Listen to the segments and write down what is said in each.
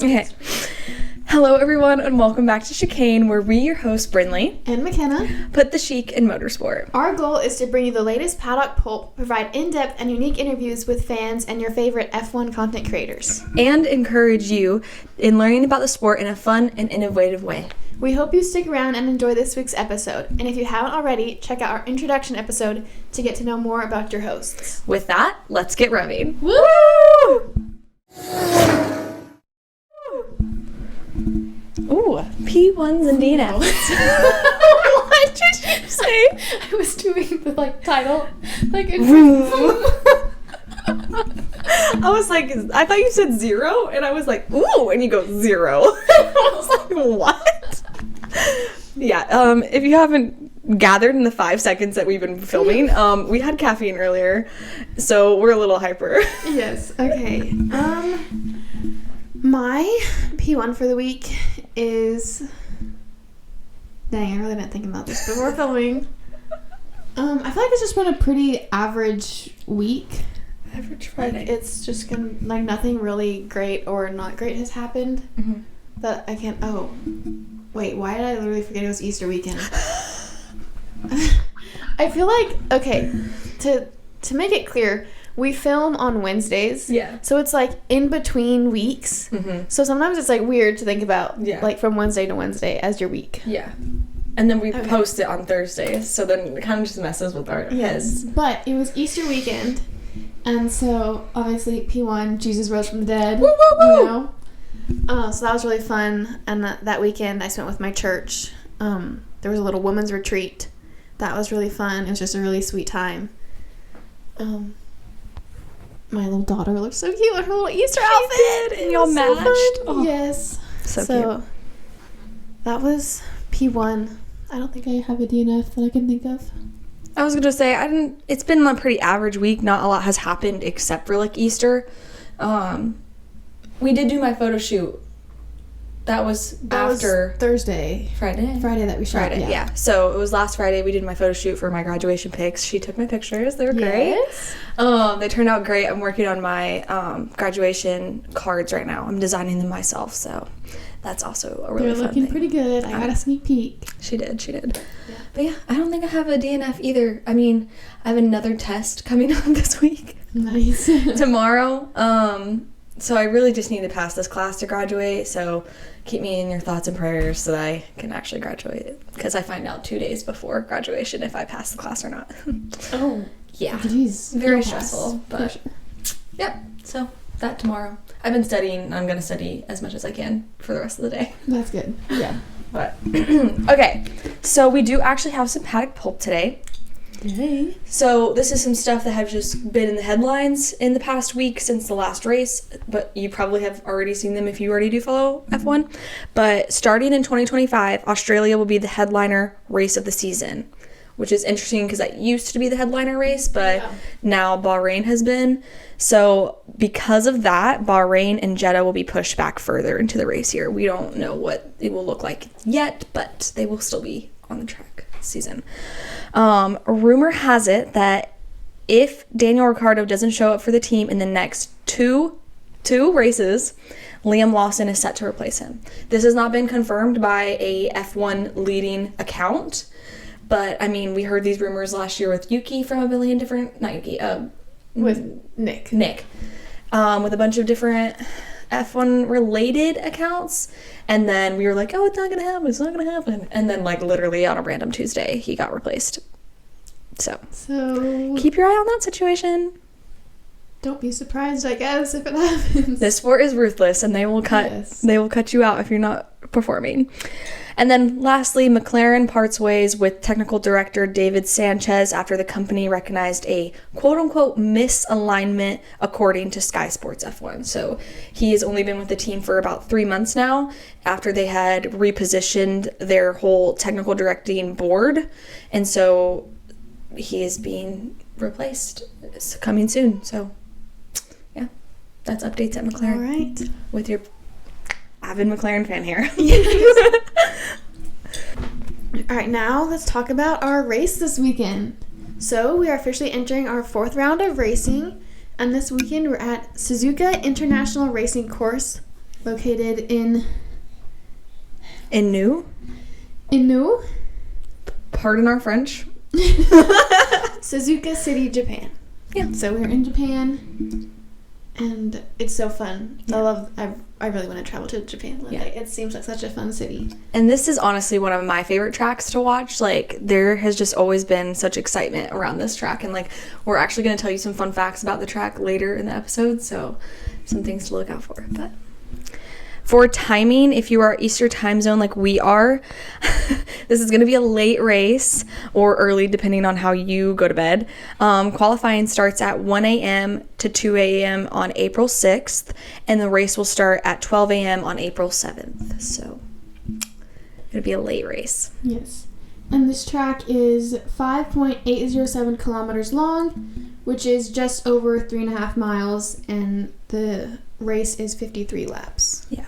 Okay. Hello, everyone, and welcome back to Chicane, where we, your hosts, Brinley and McKenna, put the chic in motorsport. Our goal is to bring you the latest paddock pulp, provide in-depth and unique interviews with fans and your favorite F1 content creators, and encourage you in learning about the sport in a fun and innovative way. We hope you stick around and enjoy this week's episode. And if you haven't already, check out our introduction episode to get to know more about your hosts. With that, let's get revving. Woo! Ooh, P1s and DNFs. What did you say? I was doing the title. I was like, I thought you said 0, and I was like, ooh, and you go 0. I was like, what? Yeah, if you haven't gathered in the 5 seconds that we've been filming, we had caffeine earlier, so we're a little hyper. Yes, okay. My P1 for the week is... Dang, I really didn't think about this before filming. I feel like it's just been a pretty average week. Average Friday. It's just gonna, nothing really great or not great has happened. Mm-hmm. That I can't... Oh. Wait, why did I literally forget it was Easter weekend? I feel like... Okay, to make it clear... We film on Wednesdays. Yeah. So it's in between weeks. Mm-hmm. So sometimes it's weird to think about from Wednesday to Wednesday as your week. Yeah. And then we post it on Thursdays, so then it kind of just messes with our heads. But it was Easter weekend, and so obviously P1, Jesus rose from the dead. Woo, woo, woo! You know? So that was really fun, and that weekend I spent with my church. There was a little women's retreat. That was really fun. It was just a really sweet time. My little daughter looks so cute in her little Easter outfit. And y'all matched. Oh. Yes. So cute. That was P1. I don't think I have a DNF that I can think of. I was going to say, it's been a pretty average week. Not a lot has happened except for Easter. We did do my photo shoot. That was after Thursday. Friday that we shot. Friday, yeah. So it was last Friday. We did my photo shoot for my graduation pics. She took my pictures. They were great. They turned out great. I'm working on my graduation cards right now. I'm designing them myself, so that's also a really fun thing. They're looking pretty good. I got a sneak peek. She did. Yeah. But yeah, I don't think I have a DNF either. I mean, I have another test coming up this week. Nice. Tomorrow. So I really just need to pass this class to graduate, so keep me in your thoughts and prayers so that I can actually graduate, because I find out 2 days before graduation if I pass the class or not. Oh. Yeah. Jeez. Very stressful, but yep, so that tomorrow. I've been studying. I'm going to study as much as I can for the rest of the day. That's good. Yeah. But okay, so we do actually have some paddock pulp today. Yay. So this is some stuff that have just been in the headlines in the past week since the last race, but you probably have already seen them if you already do follow F1. But starting in 2025, Australia will be the headliner race of the season, which is interesting because that used to be the headliner race, but now Bahrain has been. So because of that, Bahrain and Jeddah will be pushed back further into the race year. We don't know what it will look like yet, but they will still be on the track this season. Rumor has it that if Daniel Ricciardo doesn't show up for the team in the next two races, Liam Lawson is set to replace him. This has not been confirmed by a F1 leading account, but I mean, we heard these rumors last year with Yuki from a billion different, not Yuki, with Nick, with a bunch of different F1 related accounts, and then we were like, oh, it's not gonna happen, and then literally on a random Tuesday he got replaced. So keep your eye on that situation. Don't be surprised, I guess, if it happens. This sport is ruthless, and they will cut you out if you're not performing. And then lastly, McLaren parts ways with technical director David Sanchez after the company recognized a quote-unquote misalignment according to Sky Sports F1. So he has only been with the team for about 3 months now after they had repositioned their whole technical directing board. And so he is being replaced. It's coming soon. So yeah, that's updates at McLaren. All right. With your avid McLaren fan here. Yes. All right, now let's talk about our race this weekend. So we are officially entering our 4th round of racing, and this weekend we're at Suzuka International Racing Course located in Inu. Inu, Pardon our French. Suzuka City, Japan. Yeah. So we're in Japan, and it's so fun. Yeah. I really want to travel to Japan one day. It seems like such a fun city. And this is honestly one of my favorite tracks to watch. Like, there has just always been such excitement around this track. And, like, we're actually going to tell you some fun facts about the track later in the episode. So, some things to look out for. But for timing, if you are Eastern time zone like we are, this is going to be a late race or early, depending on how you go to bed. Qualifying starts at 1 a.m. to 2 a.m. on April 6th, and the race will start at 12 a.m. on April 7th. So it'll be a late race. Yes. And this track is 5.807 kilometers long, which is just over 3.5 miles, and the race is 53 laps. Yeah.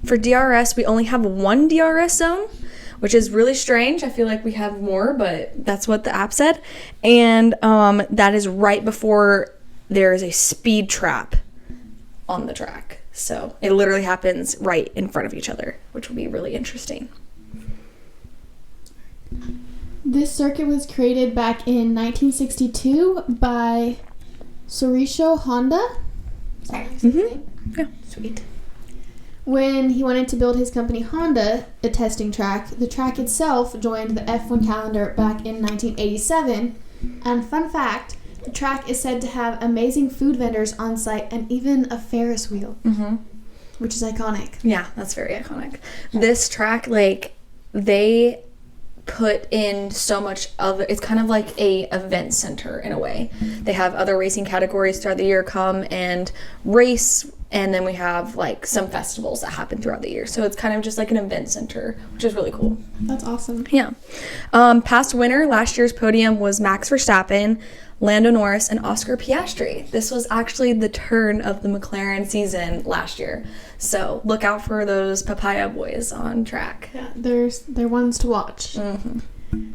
For DRS, we only have one DRS zone, which is really strange. I feel like we have more, but that's what the app said. And that is right before there is a speed trap on the track. So it literally happens right in front of each other, which will be really interesting. This circuit was created back in 1962 by Sorisho Honda. Is that his name? Yeah. Sweet. When he wanted to build his company Honda a testing track, the track itself joined the F1 calendar back in 1987. And fun fact, the track is said to have amazing food vendors on site and even a Ferris wheel, which is iconic. Yeah, that's very iconic. This track, like, they put in so much of it. It's kind of like a event center in a way. They have other racing categories throughout the year come and race, and then we have like some festivals that happen throughout the year. So it's kind of just like an event center, which is really cool. That's awesome. Yeah. Past winner, last year's podium was Max Verstappen, Lando Norris, and Oscar Piastri. This was actually the turn of the McLaren season last year. So look out for those papaya boys on track. Yeah, they're ones to watch.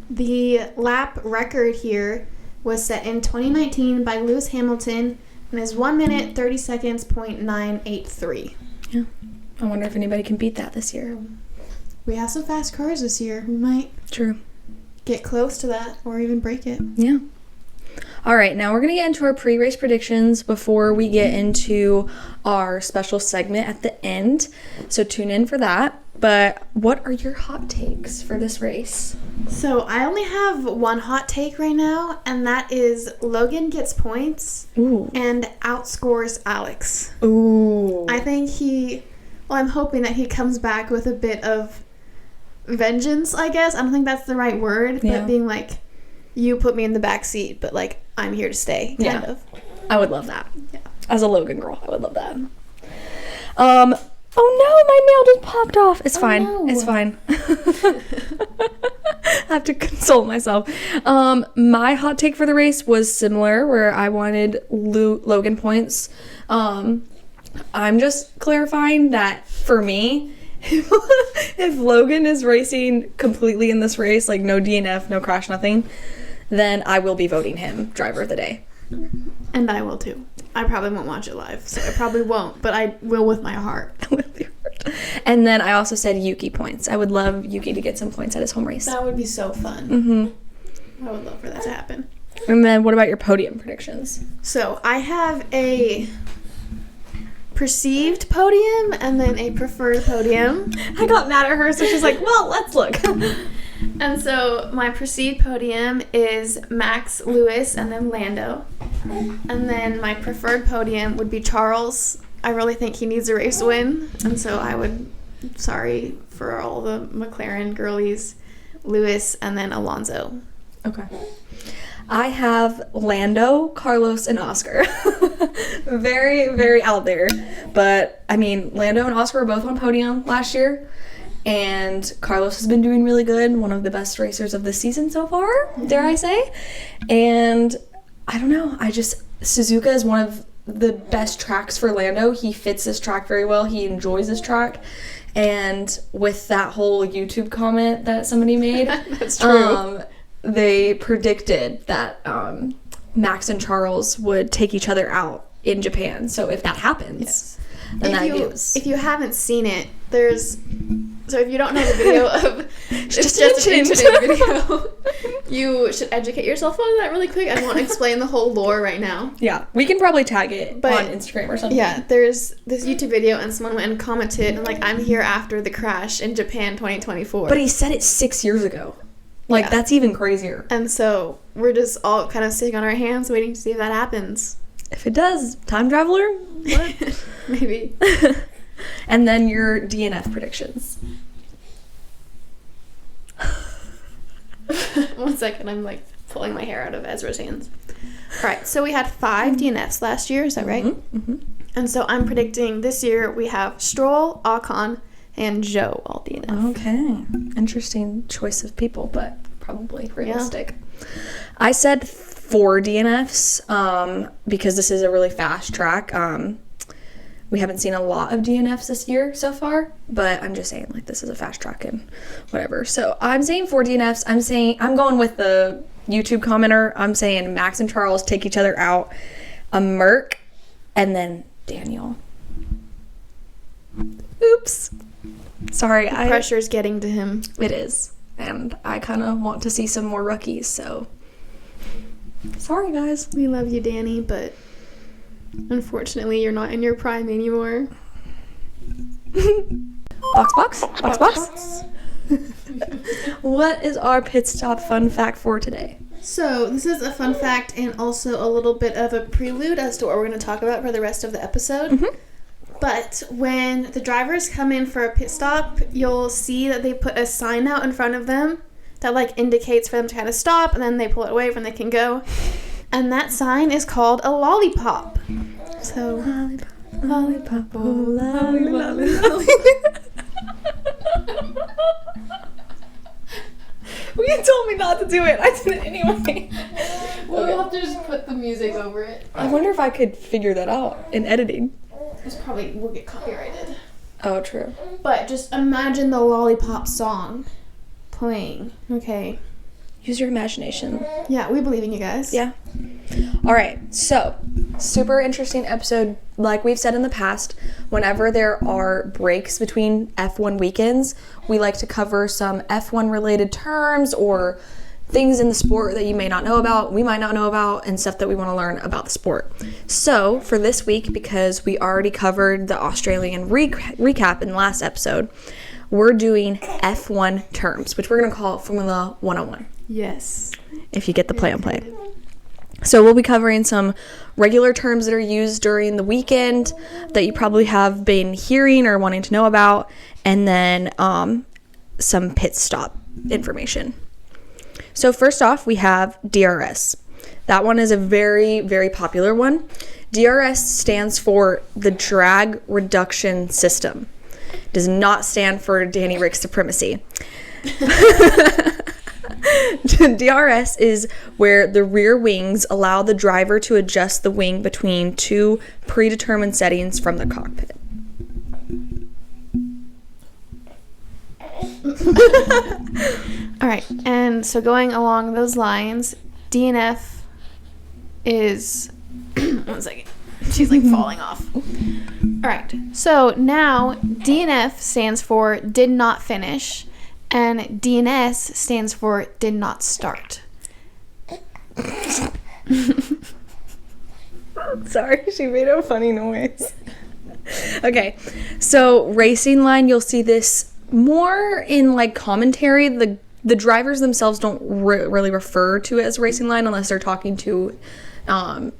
The lap record here was set in 2019 by Lewis Hamilton and is 1 minute 30 seconds .983. Yeah. I wonder if anybody can beat that this year. We have some fast cars this year. We might get close to that or even break it. Yeah. All right, now we're going to get into our pre-race predictions before we get into our special segment at the end. So tune in for that. But what are your hot takes for this race? So I only have one hot take right now, and that is Logan gets points and outscores Alex. Ooh. I think I'm hoping that he comes back with a bit of vengeance, I guess. I don't think that's the right word, but being like, you put me in the back seat, but like, I'm here to stay, kind of. I would love that. Yeah. As a Logan girl, I would love that. Oh no, my nail just popped off. It's fine. No. It's fine. I have to console myself. My hot take for the race was similar, where I wanted Logan points. I'm just clarifying that for me, if Logan is racing completely in this race, like no DNF, no crash, nothing, then I will be voting him driver of the day. And I will too. I probably won't watch it live, so I probably won't, but I will with my heart. And then I also said Yuki points. I would love Yuki to get some points at his home race. That would be so fun. I would love for that to happen. And then what about your podium predictions? So I have a perceived podium and then a preferred podium. I got mad at her, so she's like, well, let's look. And so my perceived podium is Max, Lewis, and then Lando. And then my preferred podium would be Charles. I really think he needs a race win. And so I would, sorry for all the McLaren girlies, Lewis, and then Alonso. Okay. I have Lando, Carlos, and Oscar. Very, very out there. But, I mean, Lando and Oscar were both on podium last year. And Carlos has been doing really good. One of the best racers of the season so far, dare I say. And I don't know. Suzuka is one of the best tracks for Lando. He fits this track very well. He enjoys this track. And with that whole YouTube comment that somebody made, that's true. They predicted that Max and Charles would take each other out in Japan. So if that happens, than that gives. If you haven't seen it, so if you don't know the video of it's just an incident video, you should educate yourself on that really quick. I won't explain the whole lore right now. Yeah, we can probably tag it on Instagram or something. Yeah, there's this YouTube video and someone went and commented and like, I'm here after the crash in Japan 2024. But he said it 6 years ago. Like, that's even crazier. And so we're just all kind of sitting on our hands waiting to see if that happens. If it does, time traveler? What? Maybe. And then your DNF predictions. 1 second, I'm like pulling my hair out of Ezra's hands. All right, so we had 5 DNFs last year, is that right? Mm-hmm. And so I'm predicting this year we have Stroll, Ocon, and Zhou all DNF. Okay. Interesting choice of people, but probably realistic. Yeah. I said 4 DNFs because this is a really fast track. We haven't seen a lot of DNFs this year so far, but I'm just saying, like, this is a fast track and whatever. So I'm saying 4 DNFs. I'm going with the YouTube commenter. I'm saying Max and Charles take each other out, a Merc, and then Daniel. Oops. Sorry. The pressure's getting to him. It is. And I kind of want to see some more rookies, so sorry, guys. We love you, Danny, but unfortunately, you're not in your prime anymore. Box. What is our pit stop fun fact for today? So, this is a fun fact and also a little bit of a prelude as to what we're going to talk about for the rest of the episode. Mm-hmm. But when the drivers come in for a pit stop, you'll see that they put a sign out in front of them that, like, indicates for them to kind of stop, and then they pull it away when they can go. And that sign is called a lollipop. So, lollipop, oh, lollipop. Well, you told me not to do it. I did it anyway. We'll have to just put the music over it. I wonder if I could figure that out in editing. We'll get copyrighted. Oh, true. But just imagine the lollipop song playing. Okay. Use your imagination. Yeah, we believe in you guys. Yeah. All right. So, super interesting episode. Like we've said in the past, whenever there are breaks between F1 weekends, we like to cover some F1 related terms or things in the sport that you may not know about, we might not know about, and stuff that we want to learn about the sport. So for this week, because we already covered the Australian recap in the last episode, we're doing F1 terms, which we're going to call Formula 101. Yes. If you get the play on play. So we'll be covering some regular terms that are used during the weekend that you probably have been hearing or wanting to know about, and then some pit stop information. So first off, we have DRS. That one is a very, very popular one. DRS stands for the Drag Reduction System. Does not stand for Danny Rick's Supremacy. DRS is where the rear wings allow the driver to adjust the wing between 2 predetermined settings from the cockpit. All right, and so going along those lines, DNF is 1 second. She's like falling off. All right, so now DNF stands for did not finish, and DNS stands for did not start. Sorry, she made a funny noise. Okay, so racing line, you'll see this more in like commentary. The drivers themselves don't really refer to it as racing line unless they're talking to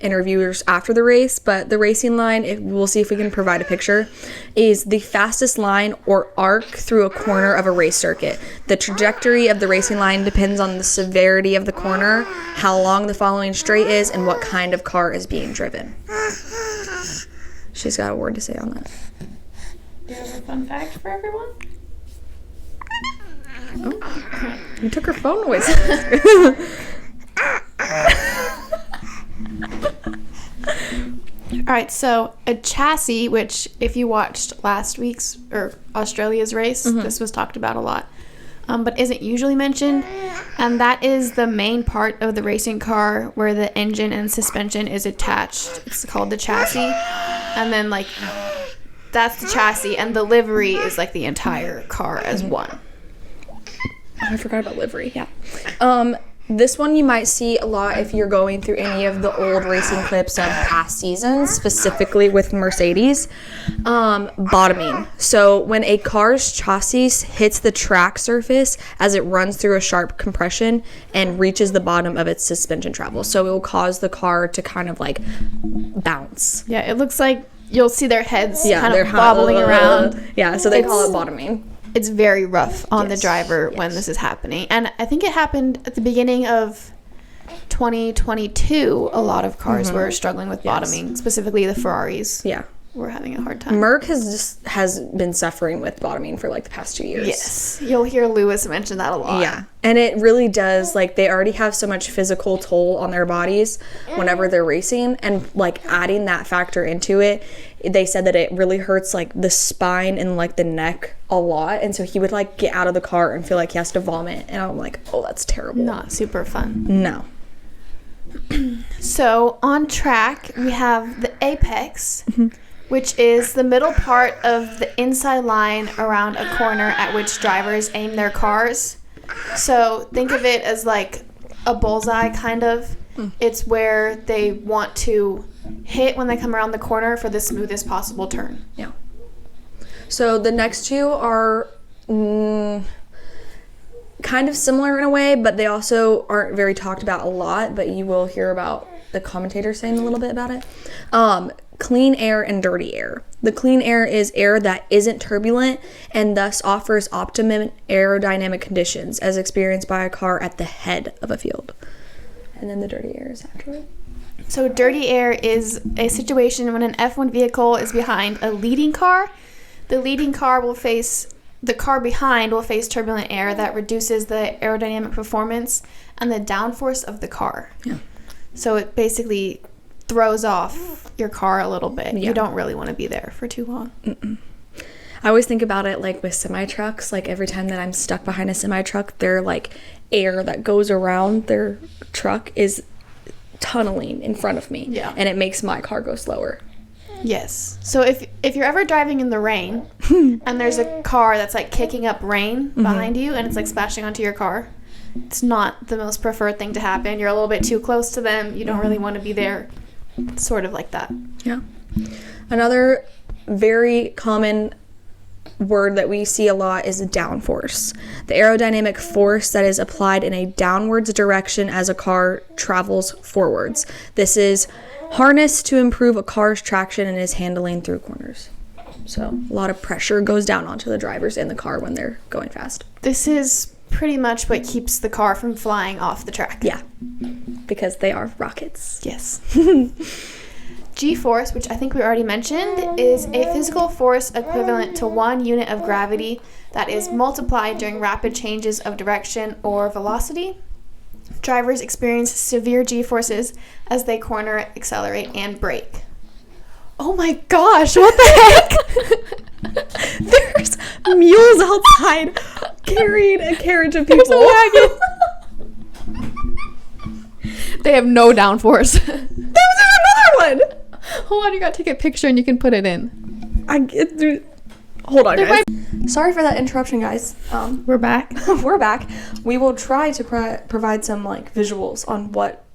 interviewers after the race. But the racing line, we'll see if we can provide a picture, is the fastest line or arc through a corner of a race circuit. The trajectory of the racing line depends on the severity of the corner, how long the following straight is, and what kind of car is being driven. She's got a word to say on that. Do you have a fun fact for everyone? Oh, you took her phone away. All right, so a chassis, which if you watched last week's or Australia's race, this was talked about a lot, but isn't usually mentioned, and that is the main part of the racing car where the engine and suspension is attached. It's called the chassis, and then like that's the chassis, and the livery is like the entire car as one. Oh, I forgot about livery. Yeah. This one you might see a lot if you're going through any of the old racing clips of past seasons, specifically with Mercedes. Bottoming. So when a car's chassis hits the track surface as it runs through a sharp compression and reaches the bottom of its suspension travel. So it will cause the car to kind of like bounce. Yeah, it looks like you'll see their heads kind of wobbling around. Yeah, so they call it bottoming. It's very rough on the driver when this is happening. And I think it happened at the beginning of 2022. A lot of cars were struggling with bottoming, specifically the Ferraris. Yeah. Were having a hard time. Merc has been suffering with bottoming for like the past 2 years. Yes. You'll hear Lewis mention that a lot. Yeah. And it really does, like, they already have so much physical toll on their bodies whenever they're racing, and like adding that factor into it, they said that it really hurts like the spine and like the neck a lot, and so he would like get out of the car and feel like he has to vomit, and I'm like, oh, that's terrible. Not super fun. No. So on track we have the apex, which is the middle part of the inside line around a corner at which drivers aim their cars. So think of it as like a bullseye kind of. It's where they want to hit when they come around the corner for the smoothest possible turn. Yeah. So the next two are kind of similar in a way, but they also aren't very talked about a lot, but you will hear about the commentators saying a little bit about it. Clean air and dirty air. The clean air is air that isn't turbulent and thus offers optimum aerodynamic conditions as experienced by a car at the head of a field. And then the dirty air is afterward. So dirty air is a situation when an F1 vehicle is behind a leading car. The leading car the car behind will face turbulent air that reduces the aerodynamic performance and the downforce of the car. Yeah. So it basically throws off your car a little bit. Yeah. You don't really want to be there for too long. I always think about it like with semi-trucks. Like every time that I'm stuck behind a semi-truck, their like air that goes around their truck is tunneling in front of me. Yeah. And it makes my car go slower. Yes. So if you're ever driving in the rain and there's a car that's like kicking up rain behind you and it's like splashing onto your car, it's not the most preferred thing to happen. You're a little bit too close to them. You don't really want to be there. It's sort of like that. Yeah. Another very common word that we see a lot is downforce. The aerodynamic force that is applied in a downwards direction as a car travels forwards. This is harnessed to improve a car's traction and is handling through corners. So a lot of pressure goes down onto the drivers in the car when they're going fast. This is pretty much what keeps the car from flying off the track. Yeah, because they are rockets. Yes. G-force, which I think we already mentioned, is a physical force equivalent to 1 unit of gravity that is multiplied during rapid changes of direction or velocity. Drivers experience severe G-forces as they corner, accelerate, and brake. Oh my gosh, what the heck? There's mules outside carrying a carriage of people. They have no downforce. There's another one. Hold on, you gotta take a picture and you can put it in. Hold on, guys. Sorry for that interruption, guys. We're back. We're back. We will try to provide some like visuals on what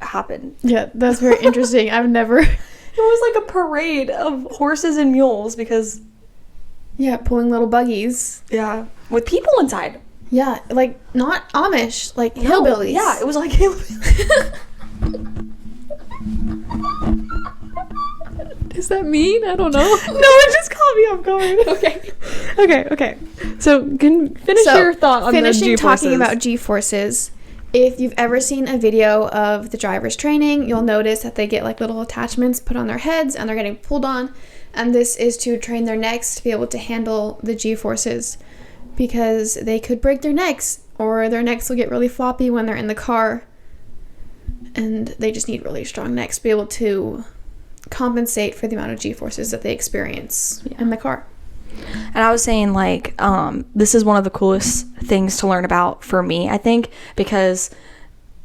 happened. Yeah, that's very interesting. I've never. It was like a parade of horses and mules because. Yeah, pulling little buggies. Yeah, with people inside. Yeah, like not Amish, like hillbillies. Yeah, it was like hillbillies. Is that mean? I don't know. No, it just caught me off guard. Okay. So, finish your thought on the G-forces. Finishing talking about G-forces. If you've ever seen a video of the drivers training, you'll notice that they get like little attachments put on their heads and they're getting pulled on. And this is to train their necks to be able to handle the G-forces because they could break their necks or their necks will get really floppy when they're in the car. And they just need really strong necks to be able to compensate for the amount of G-forces that they experience in the car. And I was saying, like, this is one of the coolest things to learn about for me, I think, because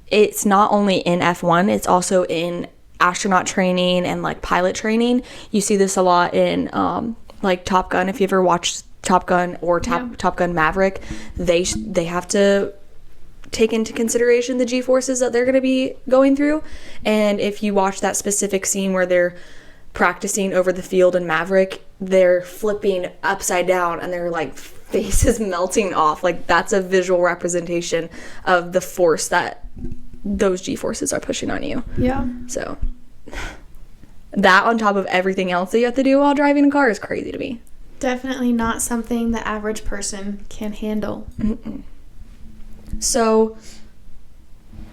it's not only in F1, it's also in astronaut training and, like, pilot training. You see this a lot in like Top Gun, if you ever watched Top Gun or Top Gun Maverick, they have to take into consideration the G-forces that they're going to be going through. And if you watch that specific scene where they're practicing over the field in Maverick, they're flipping upside down and their like faces melting off. Like, that's a visual representation of the force that those G-forces are pushing on you. Yeah. So that on top of everything else that you have to do while driving a car is crazy to me. Definitely not something the average person can handle. Mm-mm. So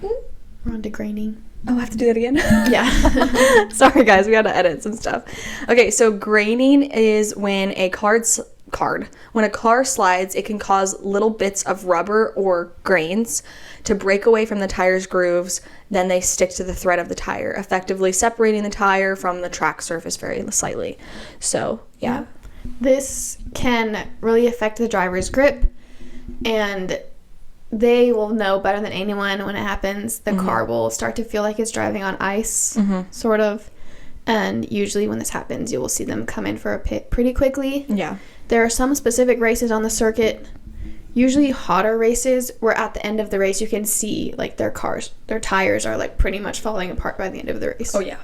we're on to graining. Oh, I have to do that again? Yeah. Sorry, guys. We got to edit some stuff. Okay, so graining is when a car slides, it can cause little bits of rubber or grains to break away from the tire's grooves. Then they stick to the thread of the tire, effectively separating the tire from the track surface very slightly. So, yeah. This can really affect the driver's grip, and they will know better than anyone when it happens. The car will start to feel like it's driving on ice, sort of. And usually when this happens, you will see them come in for a pit pretty quickly. Yeah. There are some specific races on the circuit, usually hotter races, where at the end of the race you can see like their tires are like pretty much falling apart by the end of the race. Oh, yeah.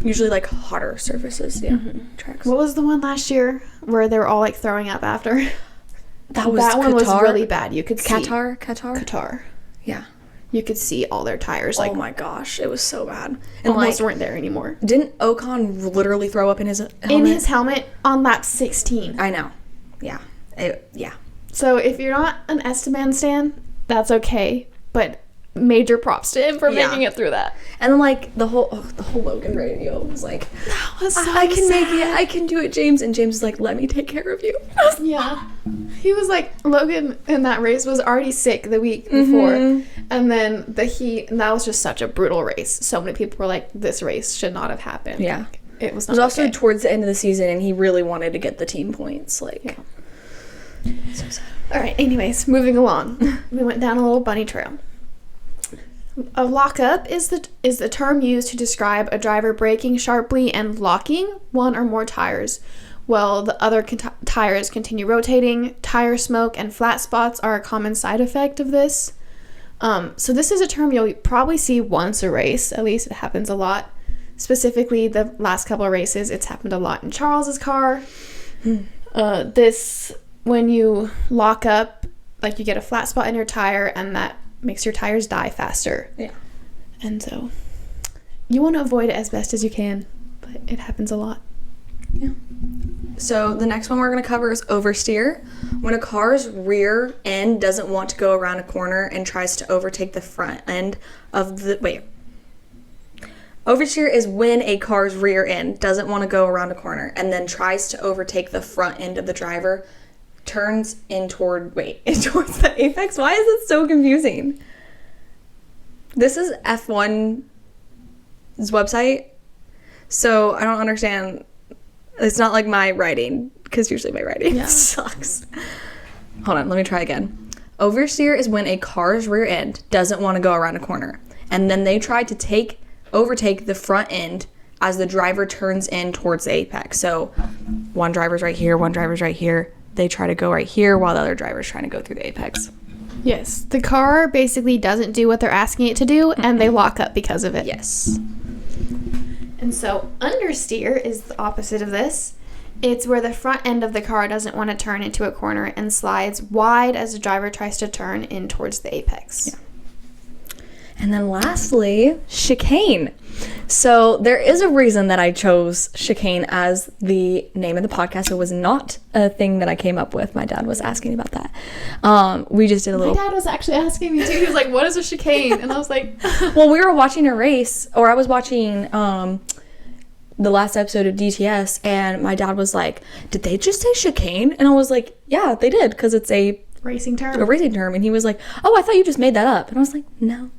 Usually like hotter surfaces, tracks. What was the one last year where they were all like throwing up after? That one was really bad. You could see Qatar. Yeah. You could see all their tires. Like, oh my gosh, it was so bad. And almost weren't there anymore. Didn't Ocon literally throw up in his helmet? In his helmet on lap 16. I know. Yeah. Yeah. So if you're not an Esteban stan, that's okay. But major props to him for making it through that. And then like the whole Logan radio was like, that was so I can sad. make it, I can do it, James. And James is like, let me take care of you. Yeah. He was like, Logan in that race was already sick the week before. And then the heat, and that was just such a brutal race. So many people were like, this race should not have happened. Yeah. Like, it was also towards the end of the season, and he really wanted to get the team points. Like, so sad. All right, anyways, moving along. We went down a little bunny trail. A lockup is the term used to describe a driver braking sharply and locking one or more tires while the other tires continue rotating. Tire smoke and flat spots are a common side effect of this. So this is a term you'll probably see once a race. At least it happens a lot. Specifically, the last couple of races, it's happened a lot in Charles's car. When you lock up, like you get a flat spot in your tire, and that makes your tires die faster. Yeah. And so you want to avoid it as best as you can, but it happens a lot. Yeah. So the next one we're going to cover is oversteer. When a car's rear end doesn't want to go around a corner and tries to overtake the front end of the... Oversteer is when a car's rear end doesn't want to go around a corner and then tries to overtake the front end of the driver, turns in towards the apex. Why is it so confusing? This is F1's website, so I don't understand. It's not like my writing, because usually my writing sucks. Hold on, let me try again. Oversteer is when a car's rear end doesn't want to go around a corner, and then they try to overtake the front end as the driver turns in towards the apex. So one driver's right here, one driver's right here. They try to go right here while the other driver's trying to go through the apex. Yes, the car basically doesn't do what they're asking it to do, and they lock up because of it. Yes. And so understeer is the opposite of this. It's where the front end of the car doesn't want to turn into a corner and slides wide as the driver tries to turn in towards the apex. Yeah. And then lastly, chicane. So there is a reason that I chose chicane as the name of the podcast. It was not a thing that I came up with. My dad was asking about that. We just did a little... My dad was actually asking me too. He was like, what is a chicane? And I was like... Well, we were watching a race, or I was watching the last episode of DTS, and my dad was like, did they just say chicane? And I was like, yeah, they did, because it's a racing term. And he was like, oh, I thought you just made that up. And I was like, no.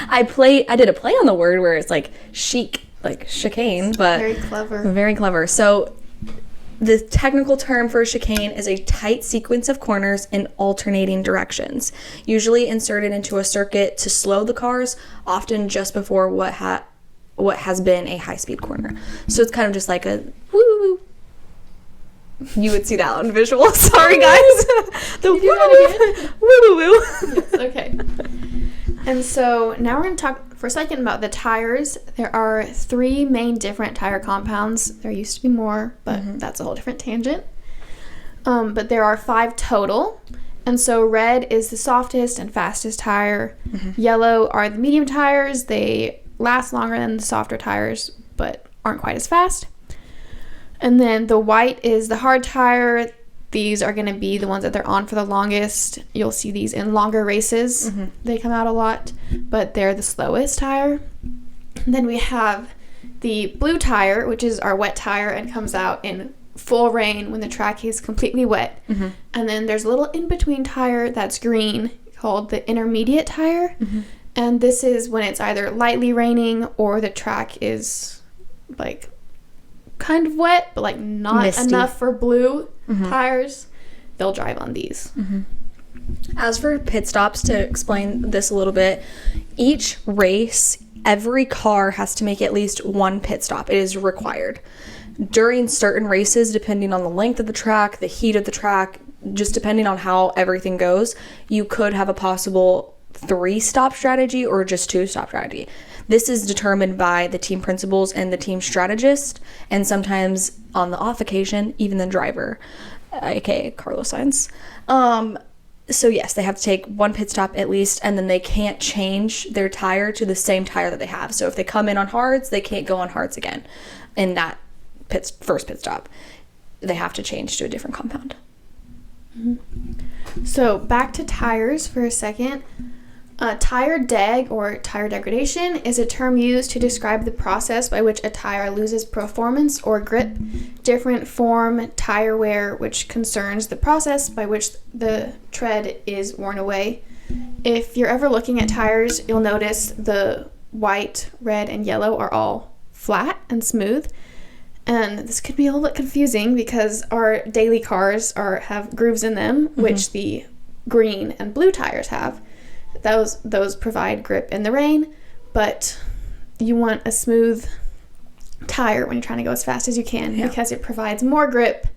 I did a play on the word where it's like chic, like chicane, but very clever. Very clever. So the technical term for a chicane is a tight sequence of corners in alternating directions, usually inserted into a circuit to slow the cars, often just before what has been a high-speed corner. So it's kind of just like a woo. you would see that on visual. Sorry, guys. The woo-woo-woo. Yes, okay. And so now we're going to talk for a second about the tires. There are 3 main different tire compounds. There used to be more, but that's a whole different tangent. But there are 5 total. And so red is the softest and fastest tire. Yellow are the medium tires. They last longer than the softer tires, but aren't quite as fast. And then the white is the hard tire. These are going to be the ones that they're on for the longest. You'll see these in longer races. They come out a lot, but they're the slowest tire. And then we have the blue tire, which is our wet tire and comes out in full rain when the track is completely wet. And then there's a little in-between tire that's green called the intermediate tire. And this is when it's either lightly raining or the track is like kind of wet, but like not misty enough for blue tires. They'll drive on these. As for pit stops, to explain this a little bit, each race, every car has to make at least 1 pit stop. It is required. During certain races, depending on the length of the track, the heat of the track, just depending on how everything goes, you could have a possible 3-stop strategy or just 2-stop strategy. This is determined by the team principals and the team strategist, and sometimes on the off occasion, even the driver, aka Carlos Sainz. So yes, they have to take 1 pit stop at least, and then they can't change their tire to the same tire that they have. So if they come in on hards, they can't go on hards again in that first pit stop. They have to change to a different compound. So back to tires for a second. Tire deg, or tire degradation, is a term used to describe the process by which a tire loses performance or grip. Different form tire wear, which concerns the process by which the tread is worn away. If you're ever looking at tires, you'll notice the white, red, and yellow are all flat and smooth. And this could be a little bit confusing because our daily cars have grooves in them, which the green and blue tires have. Those provide grip in the rain, but you want a smooth tire when you're trying to go as fast as you can because it provides more grip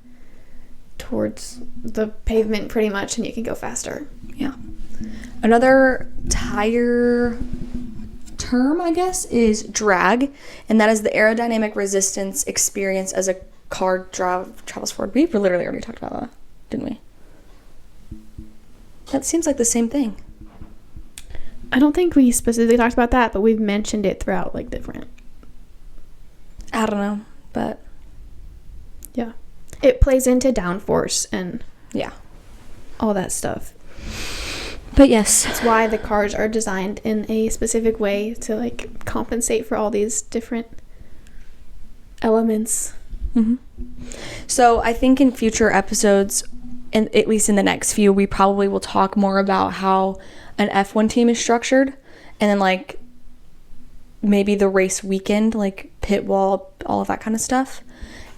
towards the pavement pretty much, and you can go faster. Yeah. Another tire term, I guess, is drag, and that is the aerodynamic resistance experienced as a car travels forward. We literally already talked about that, didn't we? That seems like the same thing. I don't think we specifically talked about that, but we've mentioned it throughout, like, different. I don't know, but yeah. It plays into downforce and all that stuff. But yes. That's why the cars are designed in a specific way to, like, compensate for all these different elements. So I think in future episodes, and at least in the next few, we probably will talk more about how an F1 team is structured, and then like maybe the race weekend, like pit wall, all of that kind of stuff.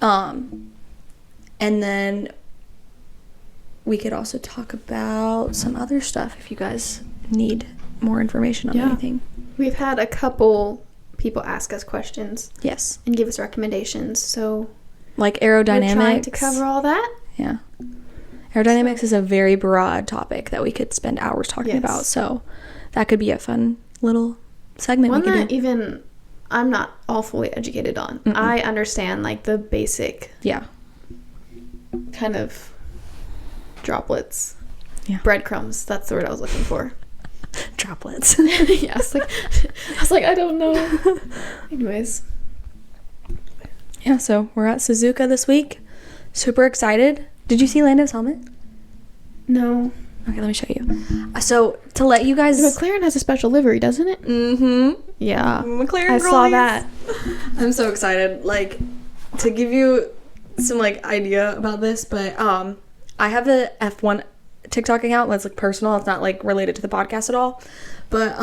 And then we could also talk about some other stuff if you guys need more information on anything. We've had a couple people ask us questions. Yes. And give us recommendations, so like aerodynamics. We're trying to cover all that. Yeah. Aerodynamics is a very broad topic that we could spend hours talking about, so that could be a fun little segment. One that even I'm not all fully educated on. I understand, like, the basic kind of droplets. Yeah. Breadcrumbs, that's the word I was looking for. Droplets. Yeah, I was like, I don't know. Anyways. Yeah, so we're at Suzuka this week. Super excited. Did you see Lando's helmet? No. Okay, let me show you. So, to let you guys... The McLaren has a special livery, doesn't it? Yeah. McLaren I saw that. I'm so excited. Like, to give you some, like, idea about this, but I have the F1 TikTok account that's, like, personal. It's not, like, related to the podcast at all. But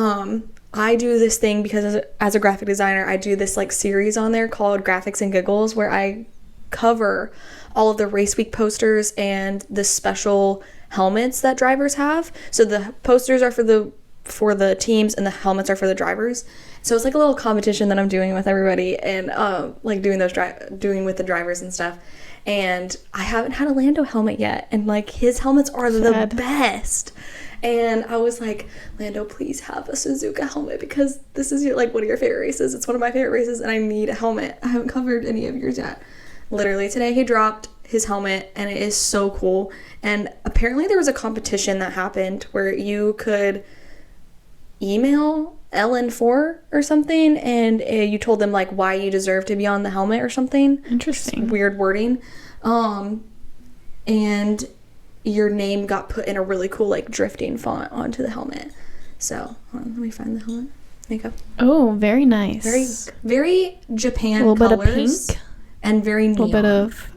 I do this thing because as a graphic designer, I do this, like, series on there called Graphics and Giggles, where I cover all of the race week posters and the special helmets that drivers have. So the posters are for the teams and the helmets are for the drivers. So it's like a little competition that I'm doing with everybody and like doing with the drivers and stuff. and I haven't had a Lando helmet yet, and like his helmets are the best. And I was like, Lando, please have a Suzuka helmet because this is one of your favorite races. It's one of my favorite races, and I need a helmet. I haven't covered any of yours yet. Literally today he dropped his helmet, and it is so cool. And apparently there was a competition that happened where you could email LN4 or something, and you told them like why you deserve to be on the helmet or something. Interesting. Weird wording. And your name got put in a really cool like drifting font onto the helmet. So hold on, let me find the helmet. There you go. Oh, very nice. Very Japan a little colors. bit of pink. And very neon. A little bit of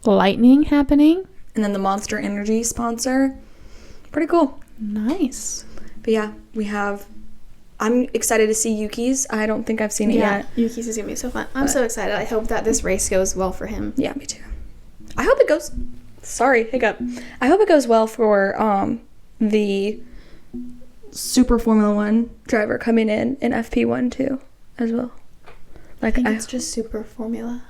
lightning happening. And then the Monster Energy sponsor. Pretty cool. Nice. But yeah, I'm excited to see Yuki's. I don't think I've seen it yet. Yuki's is gonna be so fun. I'm so excited. I hope that this race goes well for him. Yeah, me too. I hope it goes... Sorry, hiccup. I hope it goes well for the Super Formula 1 driver coming in FP1 too, as well. I think it's just Super Formula.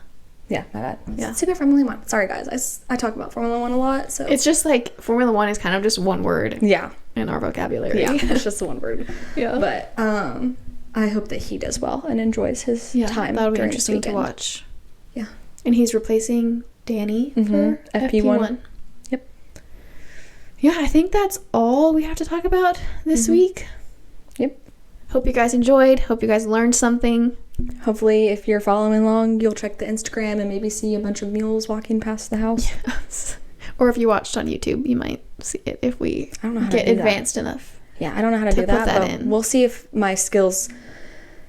Yeah, my bad. Yeah. Super Formula 1. Sorry, guys. I talk about Formula 1 a lot, so... It's just like Formula 1 is kind of just one word. Yeah. In our vocabulary. Yeah, it's just one word. Yeah. But I hope that he does well and enjoys his time. That'll be during interesting this to weekend. watch. Yeah. And he's replacing Danny for FP1. Yep. Yeah, I think that's all we have to talk about this week. Yep. Hope you guys enjoyed. Hope you guys learned something. Hopefully, if you're following along, you'll check the Instagram and maybe see a bunch of mules walking past the house. Yes. Or if you watched on YouTube, you might see it if we get advanced enough. Yeah, I don't know how to do that, but in. We'll see if my skills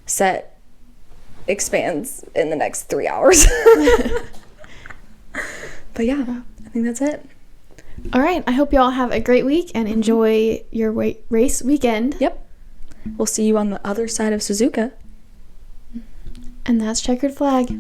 set expands in the next 3 hours. But yeah, I think that's it. All right. I hope you all have a great week and enjoy your race weekend. Yep. We'll see you on the other side of Suzuka. And that's Checkered Flag.